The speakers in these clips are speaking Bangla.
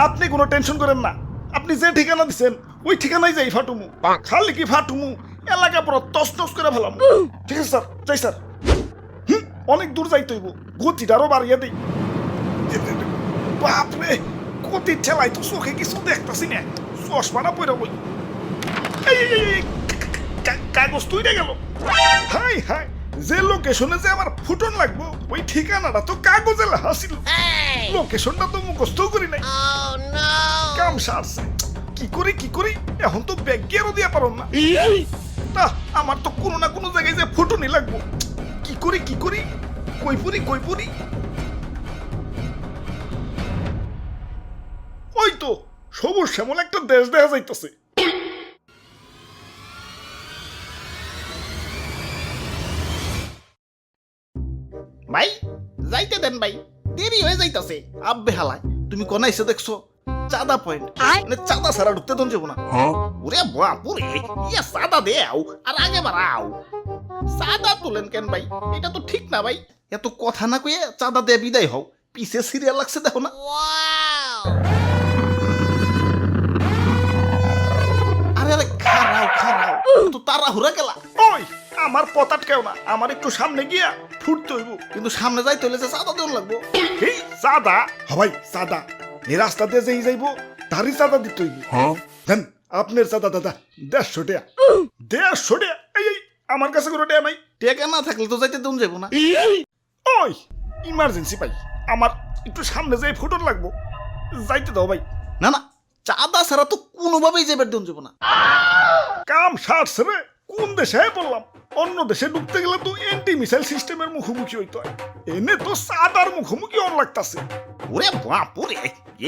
আপনি কোনো টেনশন করেন না, আপনি যে ঠিকানা দিচ্ছেন ওই ঠিকানায় যাই ফাটুমু। খালি কি ফাটুমু, এলাকা পুরো তস করে ফেলাম। ঠিক আছে স্যার, যাই স্যার। অনেক দূর যাইতে হইব, গতিটা আরো বাড়িয়ে দিই। বাপরে, গতির ঠেলাই তো চোখে কিছু দেখতেছি না, চশমাটা পরে বই। কাগজ তুইরে গেল। হাই হাই, যে লোকেশনে যে আমার ফুটন লাগবো ওই ঠিকানাটা তো কাগজে লেখা ছিল, লোকেশনটা তো মুখস্থ করি নাই। কাম সারছে, কি করি এখন তো ব্যাগ গিয়েও দিয়া পারো না। আমার তো কোনো না কোনো জায়গায় যে ফুটনই লাগবো। কি করি কই পুরি। ওই তো সবুজ শ্যামল একটা দেশ দেখা যাইতেছে। ভাই যাইতে দেন ভাই, দেরি হয়ে যাইতাছে। আব্বে হালায়, তুমি কোন এসে দেখছো? চাঁদা পয়েন্ট, মানে চাঁদা ছাড়া ঢুকতে দন যাবো না। ওরে বাপুরে, ইয়া চাঁদা দেও আর আগে বাড়াও। চাঁদা তুলেন কেন ভাই? এটা তো ঠিক না ভাই। এত কথা না কয়ে চাঁদা দিয়ে বিদায় হও, পিছে সিরিয়াল লাগছে দেখো না। আরে আরে খারাও তো তাড়াহুড়া গেলা। ওই আমার পতাট কেউ না, আমার একটু সামনে গিয়া ফুটতে হইব। কিন্তু সামনে যাইতে হলে যে চাঁদা দেন লাগবো। এই চাঁদা হবাই চাঁদা, এই রাস্তা দিয়ে যেই যাইবো তারই চাঁদা দিতে হইব। দেন আপনার চাঁদা দাদা 150 টাকা। 150 টাকা? এই আমার কাছে কোনো টাকা নাই। টেকা না থাকলে তো যাইতে দেন যাবো না। ওই ইমার্জেন্সি ভাই, আমার একটু সামনে যাই ফুটন লাগবো, যাইতে দাও ভাই। না না, চাঁদা ছাড়া তো কোনোভাবেই যাবার দেন যাবো না। কাম সারছে রে, কোন দেশে বললাম? অন্য দেশে ঢুকতে গেলে তো এন্টি মিসাইল সিস্টেমের মুখোমুখি হইতে হয়, এনে তো চাঁদার মুখোমুখি অন লাগতাছে। ওরে বাপুরে,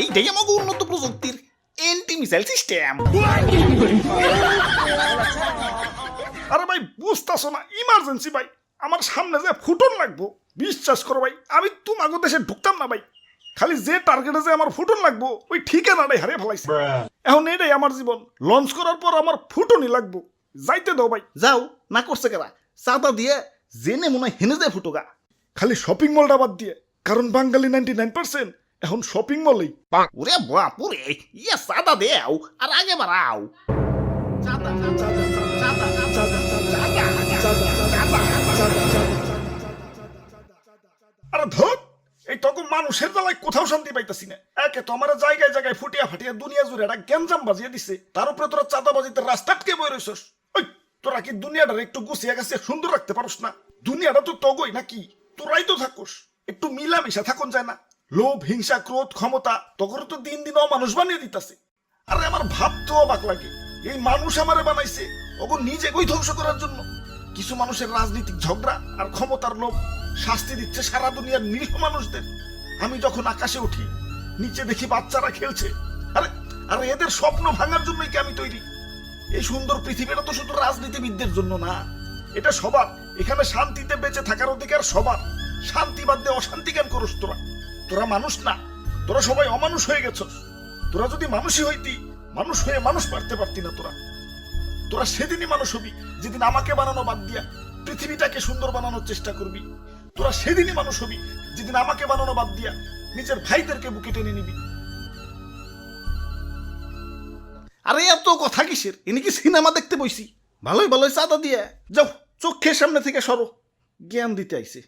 এইটাই আমাকে উন্নত প্রযুক্তির এন্টি মিসাইল সিস্টেম। আরে ভাই বুঝতাছো না, ইমার্জেন্সি ভাই, আমার সামনে যে ফুটন লাগবো। বিশ্বাস করো ভাই, আমি তোমাকে দেশে ঢুকতাম না ভাই, খালি যে টার্গেটে যে আমার ফুটন লাগবো ওই ঠিকানাটাই হারিয়ে ফেলাইছে। এখন এটাই আমার জীবন, লঞ্চ করার পর আমার ফুটনই লাগবো, যাইতে দাও ভাই। যাও, না করছে কেরা? চাঁদা দিয়ে জেনে মনে হয় হেনে যায় ফুটোগা। খালি শপিং মলটা বাদ দিয়ে, কারণ বাঙালি 99% এখন শপিং মলেই। ওরে বাপুরে, ইয়া চাঁদা দেও আর আগে বাড়াও। চাঁদা আরে ধর, এই তখন মানুষের জ্বালায় কোথাও শান্তি পাইতাছি না। একে তো আমার জায়গায় জায়গায় ফুটিয়া ফাটিয়া দুনিয়া জুড়ে একটা গ্যাঞ্জাম বাজিয়ে দিছে, তার উপরে তোরা চাঁদাবাজিতে রাস্তা আটকে বই রইছস। ওই তোরা কি দুনিয়াটার একটু গুছিয়ে গেছে সুন্দর রাখতে পারস না? দুনিয়াটা তো তগই নাকি, তোরাই তো থাকোস, একটু মিলামিশা থাকুন যায় না? লোভ, হিংসা, ক্রোধ, ক্ষমতা তখন তো দিন দিন অমানুষ বানিয়ে দিতাছে। আরে আমার ভাবতে অবাক লাগে, এই মানুষ আমারে বানাইছে ওগো নিজে কই ধ্বংস করার জন্য। কিছু মানুষের রাজনৈতিক ঝগড়া আর ক্ষমতার লোভ শাস্তি দিচ্ছে সারা দুনিয়ার নিরীহ মানুষদের। আমি যখন আকাশে উঠি, নিচে দেখি বাচ্চারা খেলছে। আরে আরে এদের স্বপ্ন ভাঙার জন্যই কি আমি তৈরি? এই সুন্দর পৃথিবীটা তো শুধু রাজনীতিবিদদের জন্য না, এটা সবার। এখানে শান্তিতে বেঁচে থাকার অধিকার সবার। শান্তি বাদ দিয়ে অশান্তি কেন করস তোরা? তোরা মানুষ না, তোরা সবাই অমানুষ হয়ে গেছস। তোরা যদি মানুষই হইতি, মানুষ হয়ে মানুষ পারতে পারতি না। তোরা সেদিনই মানুষ হবি যেদিন আমাকে বানানো বাদ দিয়া পৃথিবীটাকে সুন্দর বানানোর চেষ্টা করবি। তোরা সেদিনই মানুষ হবি যেদিন আমাকে বানানো বাদ দিয়া নিজের ভাইদেরকে বুকে টেনে নিবি। আরে এত কথা কিসের? ইনি কি সিনেমা দেখতে বইছি? ভালোই চাঁদা দিয়ে যাও, চোখের সামনে থেকে সরো, জ্ঞান দিতে আইছে।